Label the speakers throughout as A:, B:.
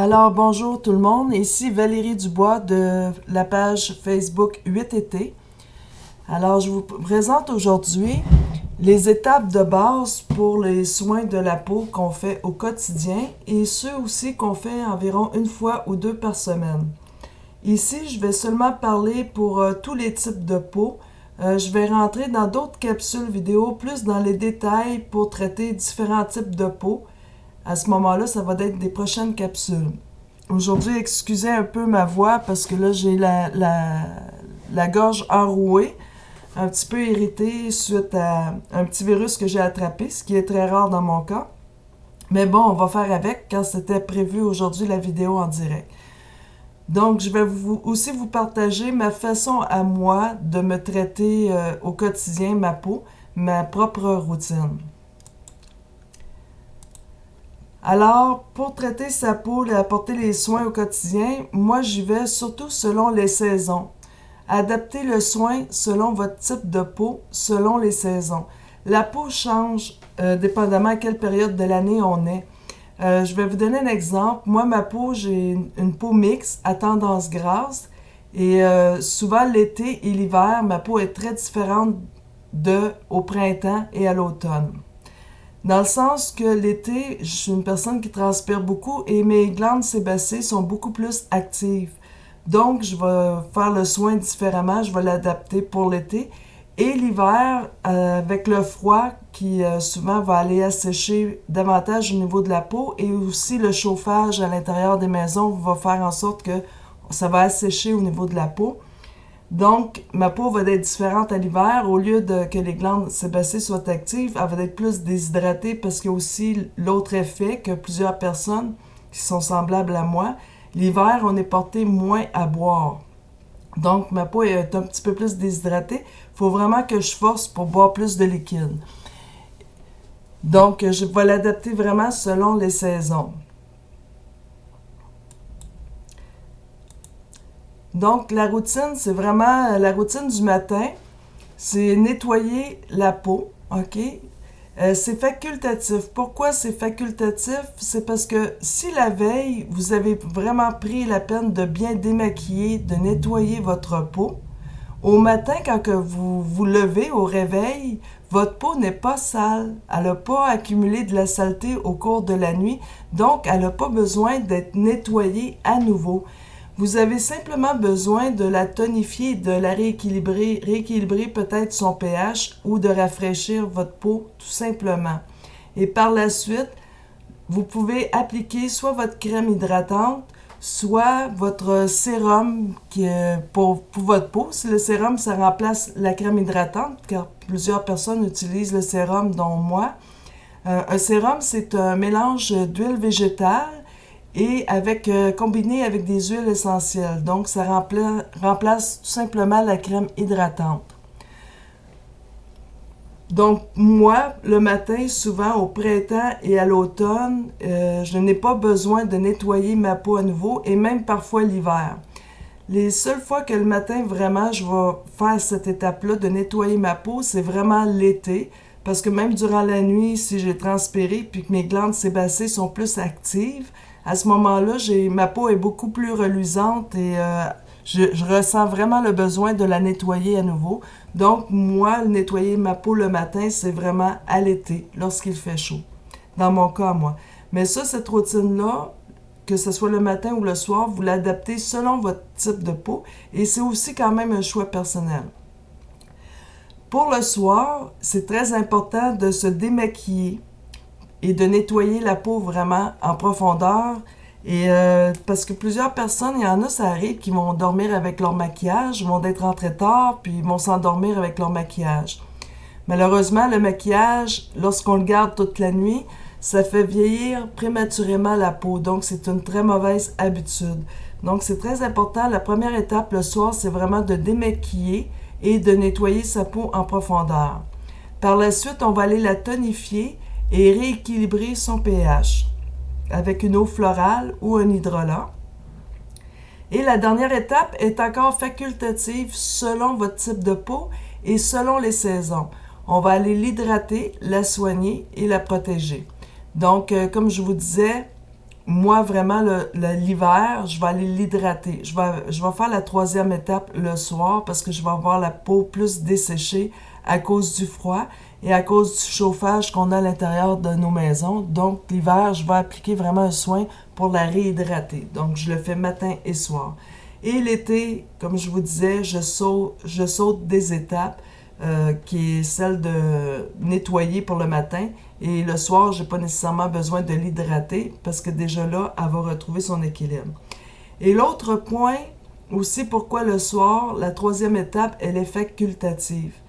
A: Alors, bonjour tout le monde, ici Valérie Dubois de la page Facebook 8été. Alors, je vous présente aujourd'hui les étapes de base pour les soins de la peau qu'on fait au quotidien et ceux aussi qu'on fait environ une fois ou deux par semaine. Ici, je vais seulement parler pour tous les types de peau. Je vais rentrer dans d'autres capsules vidéo plus dans les détails pour traiter différents types de peau. À ce moment-là, ça va être des prochaines capsules. Aujourd'hui, excusez un peu ma voix parce que là, j'ai la gorge enrouée, un petit peu irritée suite à un petit virus que j'ai attrapé, ce qui est très rare dans mon cas. Mais bon, on va faire avec quand c'était prévu aujourd'hui la vidéo en direct. Donc, je vais aussi vous partager ma façon à moi de me traiter au quotidien ma peau, ma propre routine. Alors, pour traiter sa peau et apporter les soins au quotidien, moi j'y vais surtout selon les saisons. Adaptez le soin selon votre type de peau, selon les saisons. La peau change dépendamment à quelle période de l'année on est. Je vais vous donner un exemple. Moi, ma peau, j'ai une peau mixte à tendance grasse et souvent l'été et l'hiver, ma peau est très différente au printemps et à l'automne. Dans le sens que l'été, je suis une personne qui transpire beaucoup et mes glandes sébacées sont beaucoup plus actives. Donc, je vais faire le soin différemment, je vais l'adapter pour l'été. Et l'hiver, avec le froid qui souvent va aller assécher davantage au niveau de la peau et aussi le chauffage à l'intérieur des maisons va faire en sorte que ça va assécher au niveau de la peau. Donc, ma peau va être différente à l'hiver. Au lieu que les glandes sébacées soient actives, elle va être plus déshydratée parce qu'il y a aussi l'autre effet que plusieurs personnes qui sont semblables à moi. L'hiver, on est porté moins à boire. Donc, ma peau est un petit peu plus déshydratée. Il faut vraiment que je force pour boire plus de liquide. Donc, je vais l'adapter vraiment selon les saisons. Donc, la routine, c'est vraiment la routine du matin. C'est nettoyer la peau, OK? C'est facultatif. Pourquoi c'est facultatif? C'est parce que si la veille, vous avez vraiment pris la peine de bien démaquiller, de nettoyer votre peau, au matin, quand que vous vous levez au réveil, votre peau n'est pas sale. Elle n'a pas accumulé de la saleté au cours de la nuit, donc elle n'a pas besoin d'être nettoyée à nouveau. Vous avez simplement besoin de la tonifier, de la rééquilibrer peut-être son pH ou de rafraîchir votre peau tout simplement. Et par la suite, vous pouvez appliquer soit votre crème hydratante, soit votre sérum pour votre peau. Si le sérum, ça remplace la crème hydratante, car plusieurs personnes utilisent le sérum, dont moi. Un sérum, c'est un mélange d'huile végétale et combiné avec des huiles essentielles. Donc, ça remplace tout simplement la crème hydratante. Donc, moi, le matin, souvent au printemps et à l'automne, je n'ai pas besoin de nettoyer ma peau à nouveau et même parfois l'hiver. Les seules fois que le matin, vraiment, je vais faire cette étape-là de nettoyer ma peau, c'est vraiment l'été. Parce que même durant la nuit, si j'ai transpiré puis que mes glandes sébacées sont plus actives, à ce moment-là, ma peau est beaucoup plus reluisante et je ressens vraiment le besoin de la nettoyer à nouveau. Donc, moi, nettoyer ma peau le matin, c'est vraiment à l'été, lorsqu'il fait chaud. Dans mon cas, moi. Mais ça, cette routine-là, que ce soit le matin ou le soir, vous l'adaptez selon votre type de peau et c'est aussi quand même un choix personnel. Pour le soir, c'est très important de se démaquiller et de nettoyer la peau vraiment en profondeur. Et parce que plusieurs personnes, il y en a, ça arrive, qui vont dormir avec leur maquillage, vont être rentrés tard, puis ils vont s'endormir avec leur maquillage. Malheureusement, le maquillage, lorsqu'on le garde toute la nuit, ça fait vieillir prématurément la peau. Donc, c'est une très mauvaise habitude. Donc, c'est très important. La première étape le soir, c'est vraiment de démaquiller et de nettoyer sa peau en profondeur. Par la suite, on va aller la tonifier et rééquilibrer son pH avec une eau florale ou un hydrolat. Et la dernière étape est encore facultative selon votre type de peau et selon les saisons. On va aller l'hydrater, la soigner et la protéger. Donc, comme je vous disais, moi, vraiment, l'hiver, je vais aller l'hydrater. Je vais faire la troisième étape le soir parce que je vais avoir la peau plus desséchée à cause du froid et à cause du chauffage qu'on a à l'intérieur de nos maisons. Donc, l'hiver, je vais appliquer vraiment un soin pour la réhydrater. Donc, je le fais matin et soir. Et l'été, comme je vous disais, je saute des étapes, qui est celle de nettoyer pour le matin. Et le soir, j'ai pas nécessairement besoin de l'hydrater parce que déjà là, elle va retrouver son équilibre. Et l'autre point aussi, pourquoi le soir, la troisième étape est l'effet facultatif.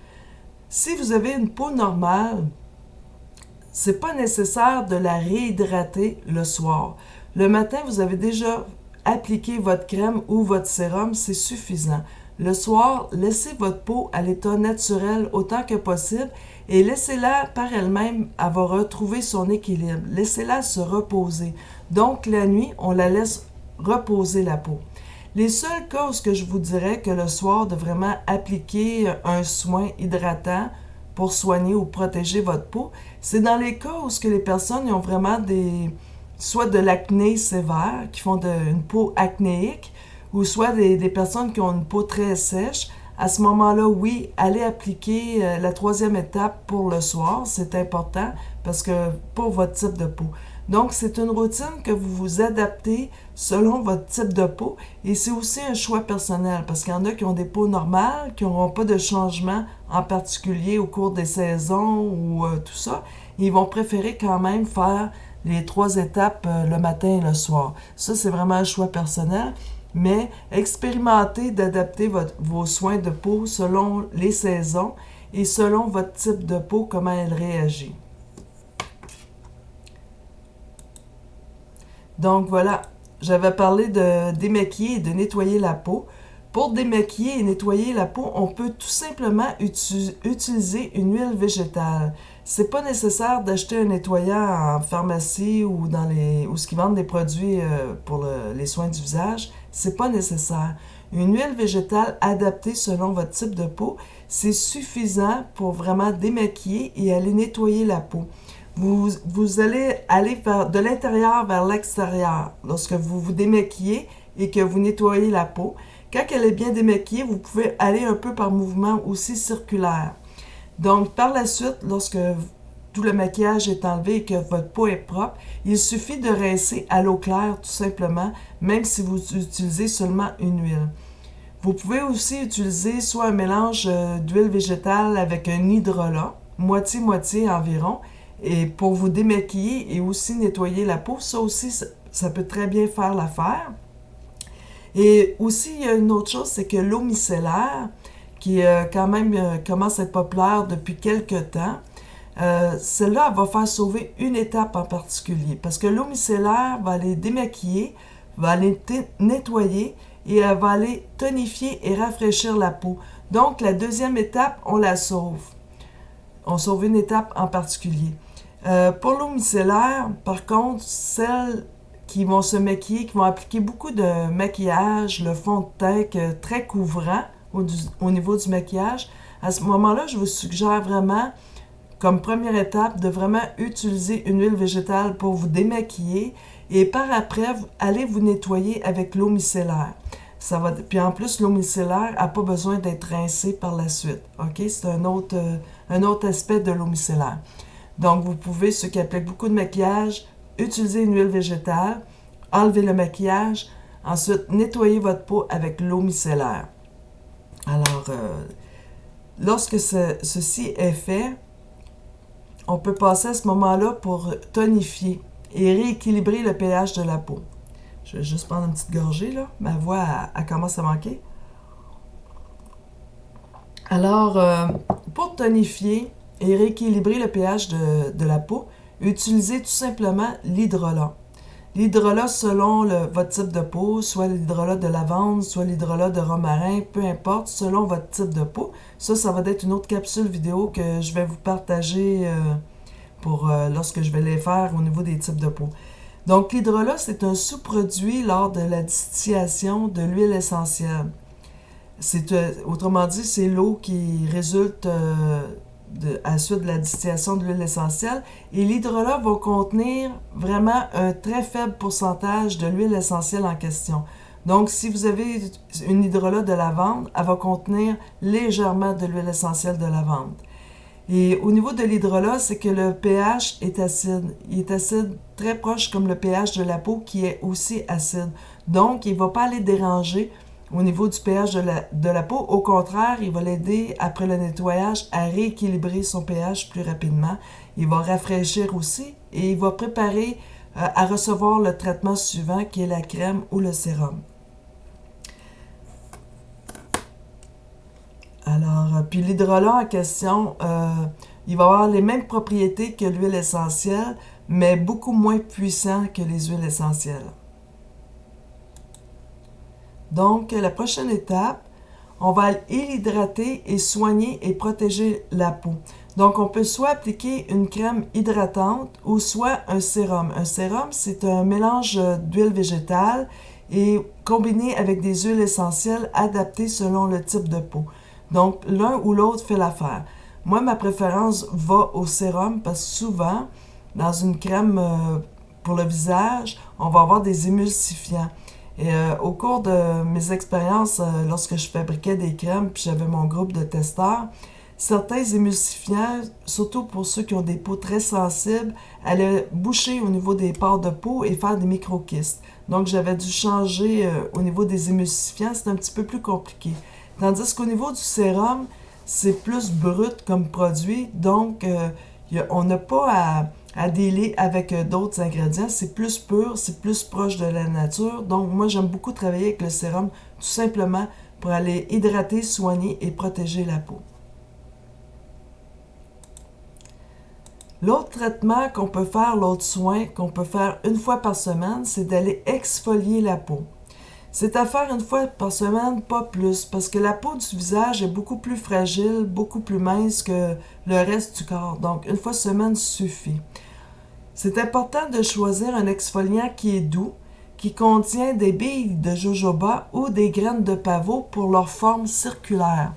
A: Si vous avez une peau normale, c'est pas nécessaire de la réhydrater le soir. Le matin, vous avez déjà appliqué votre crème ou votre sérum, c'est suffisant. Le soir, laissez votre peau à l'état naturel autant que possible et laissez-la par elle-même, elle va retrouver son équilibre. Laissez-la se reposer. Donc, la nuit, on la laisse reposer la peau. Les seules cas où je vous dirais que le soir, de vraiment appliquer un soin hydratant pour soigner ou protéger votre peau, c'est dans les cas où les personnes ont vraiment soit de l'acné sévère, qui font une peau acnéique, ou soit des personnes qui ont une peau très sèche. À ce moment-là, oui, allez appliquer la troisième étape pour le soir, c'est important parce que pour votre type de peau. Donc, c'est une routine que vous vous adaptez selon votre type de peau et c'est aussi un choix personnel parce qu'il y en a qui ont des peaux normales, qui n'auront pas de changement en particulier au cours des saisons ou tout ça. Ils vont préférer quand même faire les 3 étapes le matin et le soir. Ça, c'est vraiment un choix personnel. Mais expérimentez d'adapter vos soins de peau selon les saisons et selon votre type de peau, comment elle réagit. Donc voilà, j'avais parlé de démaquiller et de nettoyer la peau. Pour démaquiller et nettoyer la peau, on peut tout simplement utiliser une huile végétale. C'est pas nécessaire d'acheter un nettoyant en pharmacie ou où ils vendent des produits pour les soins du visage. C'est pas nécessaire. Une huile végétale adaptée selon votre type de peau, c'est suffisant pour vraiment démaquiller et aller nettoyer la peau. Vous allez aller de l'intérieur vers l'extérieur lorsque vous vous démaquillez et que vous nettoyez la peau. Quand elle est bien démaquillée, vous pouvez aller un peu par mouvement aussi circulaire. Donc, par la suite, lorsque tout le maquillage est enlevé et que votre peau est propre, il suffit de rincer à l'eau claire tout simplement, même si vous utilisez seulement une huile. Vous pouvez aussi utiliser soit un mélange d'huile végétale avec un hydrolat, moitié-moitié environ, et pour vous démaquiller et aussi nettoyer la peau. Ça aussi, ça peut très bien faire l'affaire. Et aussi, il y a une autre chose, c'est que l'eau micellaire, qui quand même commence à être populaire depuis quelques temps, celle-là, elle va faire sauver une étape en particulier. Parce que l'eau micellaire va aller démaquiller, va aller nettoyer et elle va aller tonifier et rafraîchir la peau. Donc, la deuxième étape, on la sauve. On sauve une étape en particulier. Pour l'eau micellaire, par contre, celles qui vont se maquiller, qui vont appliquer beaucoup de maquillage, le fond de teint très couvrant au niveau du maquillage, à ce moment-là, je vous suggère vraiment, comme première étape, de vraiment utiliser une huile végétale pour vous démaquiller et par après, allez vous nettoyer avec l'eau micellaire. Puis en plus, l'eau micellaire n'a pas besoin d'être rincée par la suite. OK? C'est un autre aspect de l'eau micellaire. Donc, vous pouvez, ceux qui appliquent beaucoup de maquillage, utiliser une huile végétale, enlever le maquillage, ensuite nettoyer votre peau avec l'eau micellaire. Alors, lorsque ceci est fait, on peut passer à ce moment-là pour tonifier et rééquilibrer le pH de la peau. Je vais juste prendre une petite gorgée, là. Ma voix, elle commence à manquer. Alors, pour tonifier et rééquilibrer le pH de la peau, utilisez tout simplement l'hydrolat. L'hydrolat selon votre type de peau, soit l'hydrolat de lavande, soit l'hydrolat de romarin, peu importe, selon votre type de peau. Ça va être une autre capsule vidéo que je vais vous partager lorsque je vais les faire au niveau des types de peau. Donc, l'hydrolat, c'est un sous-produit lors de la distillation de l'huile essentielle. Autrement dit, c'est l'eau qui résulte à la suite de la distillation de l'huile essentielle. Et l'hydrolat va contenir vraiment un très faible pourcentage de l'huile essentielle en question. Donc, si vous avez une hydrolat de lavande, elle va contenir légèrement de l'huile essentielle de lavande. Et au niveau de l'hydrolat, c'est que le pH est acide. Il est acide très proche comme le pH de la peau qui est aussi acide. Donc, il ne va pas aller déranger au niveau du pH de la peau. Au contraire, il va l'aider, après le nettoyage, à rééquilibrer son pH plus rapidement. Il va rafraîchir aussi et il va préparer à recevoir le traitement suivant qui est la crème ou le sérum. Alors, puis l'hydrolat en question, il va avoir les mêmes propriétés que l'huile essentielle, mais beaucoup moins puissant que les huiles essentielles. Donc, la prochaine étape, on va hydrater et soigner et protéger la peau. Donc, on peut soit appliquer une crème hydratante ou soit un sérum. Un sérum, c'est un mélange d'huile végétale et combiné avec des huiles essentielles adaptées selon le type de peau. Donc, l'un ou l'autre fait l'affaire. Moi, ma préférence va au sérum parce que souvent, dans une crème pour le visage, on va avoir des émulsifiants. Et au cours de mes expériences, lorsque je fabriquais des crèmes, puis j'avais mon groupe de testeurs, certains émulsifiants, surtout pour ceux qui ont des peaux très sensibles, allaient boucher au niveau des pores de peau et faire des microkystes. Donc, j'avais dû changer au niveau des émulsifiants, c'est un petit peu plus compliqué. Tandis qu'au niveau du sérum, c'est plus brut comme produit, donc on n'a pas à dealer avec d'autres ingrédients, c'est plus pur, c'est plus proche de la nature. Donc moi j'aime beaucoup travailler avec le sérum, tout simplement pour aller hydrater, soigner et protéger la peau. L'autre traitement qu'on peut faire, l'autre soin qu'on peut faire une fois par semaine, c'est d'aller exfolier la peau. C'est à faire une fois par semaine, pas plus, parce que la peau du visage est beaucoup plus fragile, beaucoup plus mince que le reste du corps. Donc, une fois semaine suffit. C'est important de choisir un exfoliant qui est doux, qui contient des billes de jojoba ou des graines de pavot pour leur forme circulaire.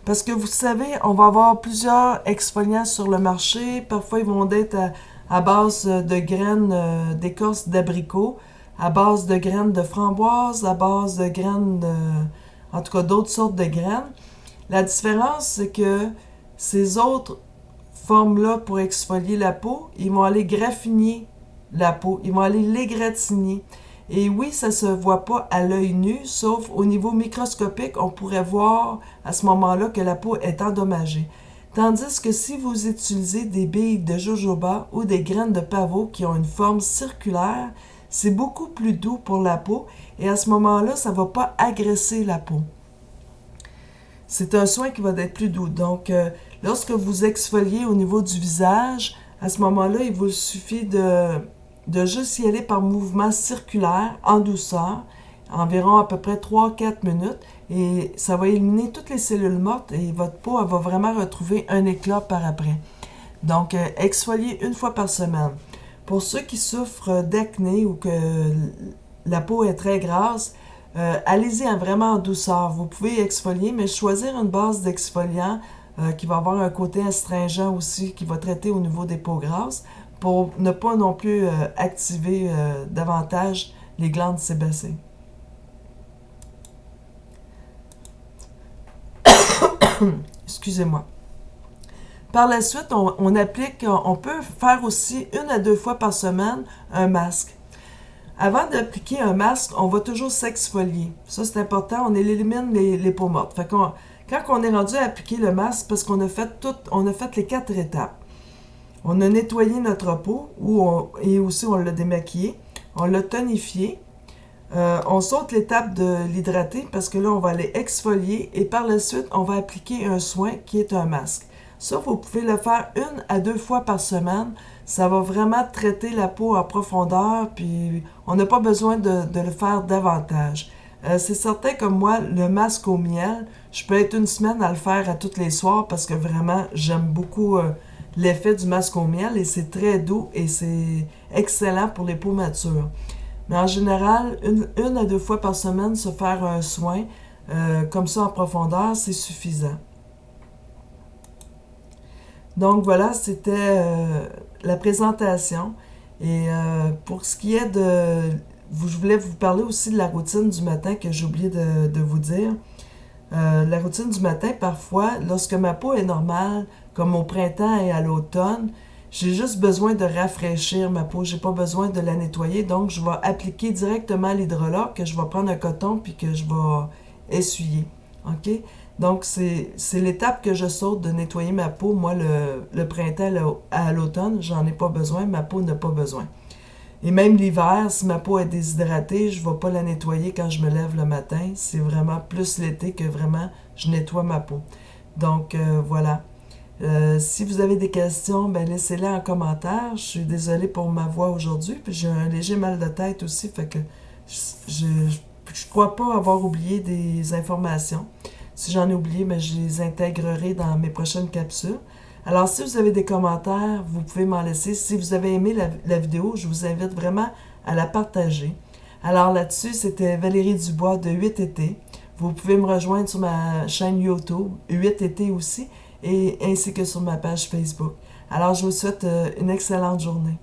A: Parce que vous savez, on va avoir plusieurs exfoliants sur le marché. Parfois, ils vont être à base de graines d'écorce d'abricot, à base de graines de framboise, à base de graines en tout cas d'autres sortes de graines. La différence, c'est que ces autres formes-là pour exfolier la peau, ils vont aller graffiner la peau, ils vont aller l'égratigner. Et oui, ça se voit pas à l'œil nu, sauf au niveau microscopique, on pourrait voir à ce moment-là que la peau est endommagée. Tandis que si vous utilisez des billes de jojoba ou des graines de pavot qui ont une forme circulaire, c'est beaucoup plus doux pour la peau et à ce moment-là, ça ne va pas agresser la peau. C'est un soin qui va être plus doux. Donc, lorsque vous exfoliez au niveau du visage, à ce moment-là, il vous suffit de juste y aller par mouvement circulaire, en douceur, environ à peu près 3-4 minutes, et ça va éliminer toutes les cellules mortes et votre peau elle va vraiment retrouver un éclat par après. Donc, exfolier une fois par semaine. Pour ceux qui souffrent d'acné ou que la peau est très grasse, allez-y vraiment en douceur. Vous pouvez exfolier, mais choisir une base d'exfoliant qui va avoir un côté astringent aussi, qui va traiter au niveau des peaux grasses, pour ne pas non plus activer davantage les glandes sébacées. Excusez-moi. Par la suite, on peut faire aussi 1 à 2 fois par semaine un masque. Avant d'appliquer un masque, on va toujours s'exfolier. Ça, c'est important, on élimine les peaux mortes. Fait quand on est rendu à appliquer le masque, parce qu'on a fait les 4 étapes. On a nettoyé notre peau, et aussi on l'a démaquillé, on l'a tonifié. On saute l'étape de l'hydrater, parce que là, on va aller exfolier, et par la suite, on va appliquer un soin qui est un masque. Ça, vous pouvez le faire 1 à 2 fois par semaine. Ça va vraiment traiter la peau en profondeur, puis on n'a pas besoin de le faire davantage. C'est certain que moi, le masque au miel, je peux être une semaine à le faire à tous les soirs parce que vraiment, j'aime beaucoup l'effet du masque au miel et c'est très doux et c'est excellent pour les peaux matures. Mais en général, 1 à 2 fois par semaine, se faire un soin comme ça en profondeur, c'est suffisant. Donc voilà, c'était la présentation. Et pour ce qui est je voulais vous parler aussi de la routine du matin que j'ai oublié de vous dire. La routine du matin, parfois, lorsque ma peau est normale, comme au printemps et à l'automne, j'ai juste besoin de rafraîchir ma peau. J'ai pas besoin de la nettoyer, donc je vais appliquer directement l'hydrolat que je vais prendre un coton puis que je vais essuyer. OK? Donc, c'est l'étape que je saute de nettoyer ma peau. Moi, le printemps à l'automne, j'en ai pas besoin. Ma peau n'a pas besoin. Et même l'hiver, si ma peau est déshydratée, je ne vais pas la nettoyer quand je me lève le matin. C'est vraiment plus l'été que vraiment je nettoie ma peau. Donc, voilà. Si vous avez des questions, ben laissez-les en commentaire. Je suis désolée pour ma voix aujourd'hui, puis j'ai un léger mal de tête aussi, fait que je crois pas avoir oublié des informations. Si j'en ai oublié, ben, je les intégrerai dans mes prochaines capsules. Alors, si vous avez des commentaires, vous pouvez m'en laisser. Si vous avez aimé la vidéo, je vous invite vraiment à la partager. Alors là-dessus, c'était Valérie Dubois de 8été. Vous pouvez me rejoindre sur ma chaîne YouTube, 8été aussi, et ainsi que sur ma page Facebook. Alors, je vous souhaite une excellente journée.